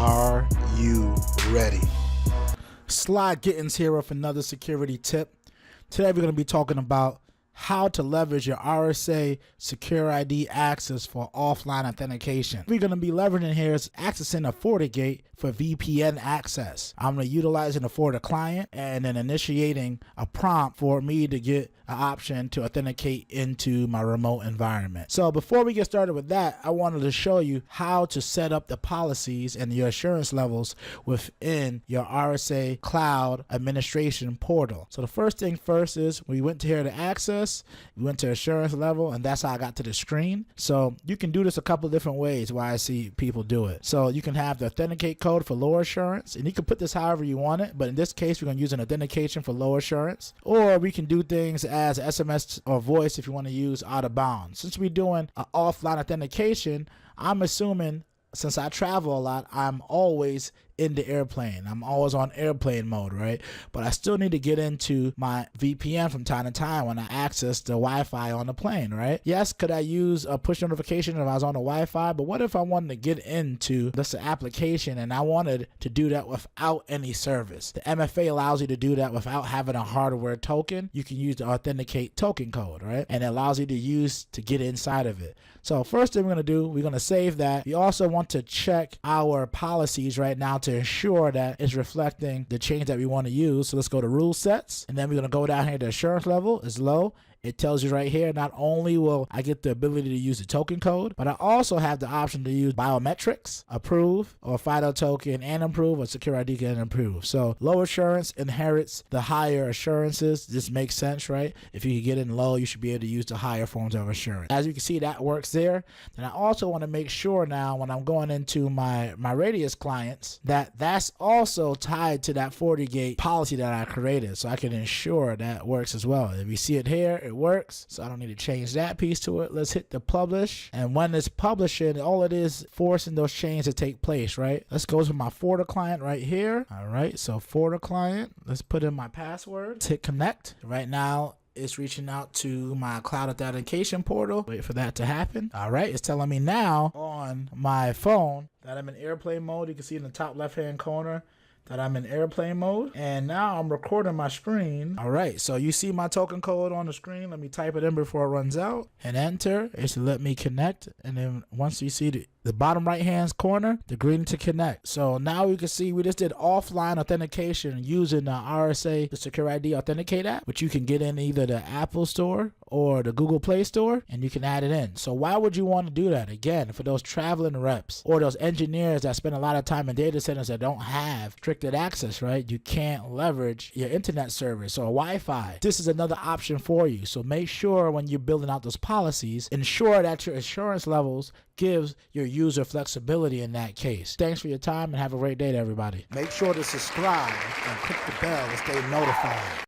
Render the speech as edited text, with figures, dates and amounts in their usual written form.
Are you ready? Sly Gittins here with another security tip. Today we're going to be talking about how to leverage your RSA SecurID Access for offline authentication. We're going to be leveraging here is accessing a FortiGate for VPN access. I'm going to utilize a Forti client and then initiating a prompt for me to get an option to authenticate into my remote environment. So before we get started with that, I wanted to show you how to set up the policies and your assurance levels within your RSA Cloud Administration portal. So the first thing first is we went to here to access, we went to assurance level, and that's how I got to the screen. So you can do this a couple of different ways why I see people do it. So you can have the authenticate code for low assurance, and you can put this however you want it, but in this case we're going to use an authentication for low assurance, or we can do things as SMS or voice if you want to use out of bounds. Since we're doing an offline authentication, I'm assuming since I travel a lot, I'm always in the airplane. I'm always on airplane mode, right? But I still need to get into my VPN from time to time when I access the Wi-Fi on the plane, right? Yes, could I use a push notification if I was on the Wi-Fi? But what if I wanted to get into this application and I wanted to do that without any service? The MFA allows you to do that without having a hardware token. You can use the Authenticate Tokencode, right? And it allows you to use to get inside of it. So first thing we're going to do, we're going to save that. We also want to check our policies right now to ensure that it's reflecting the change that we want to use. So let's go to rule sets, and then we're going to go down here to assurance level is low. It tells you right here, not only will I get the ability to use the token code, but I also have the option to use biometrics, approve, or FIDO token and improve, or SecurID and improve. So low assurance inherits the higher assurances. This makes sense, right? If you can get in low, you should be able to use the higher forms of assurance. As you can see, that works there. And I also want to make sure now when I'm going into my Radius clients that that's also tied to that FortiGate policy that I created, so I can ensure that works as well. If you see it here, it works, so I don't need to change that piece to it. Let's hit the publish, and when it's publishing, all it is forcing those changes to take place, right? Let's go to my Forti client right here. All right, so Forti client, let's put in my password. Let's hit connect. Right now it's reaching out to my Cloud Authentication portal. Wait for that to happen. All right, it's telling me now on my phone that I'm in airplane mode. You can see in the top left hand corner that I'm in airplane mode, and now I'm recording my screen. All right, so you see my token code on the screen. Let me type it in before it runs out and enter. It should let me connect, and then once you see the bottom right hand corner, the green to connect. So now you can see we just did offline authentication using the RSA SecurID Authenticate App, which you can get in either the Apple Store or the Google Play Store, and you can add it in. So why would you want to do that? Again, for those traveling reps or those engineers that spend a lot of time in data centers that don't have restricted access, right? You can't leverage your internet service or Wi-Fi. This is another option for you. So make sure when you're building out those policies, ensure that your assurance levels gives your user flexibility in that case. Thanks for your time and have a great day to everybody. Make sure to subscribe and click the bell to stay notified.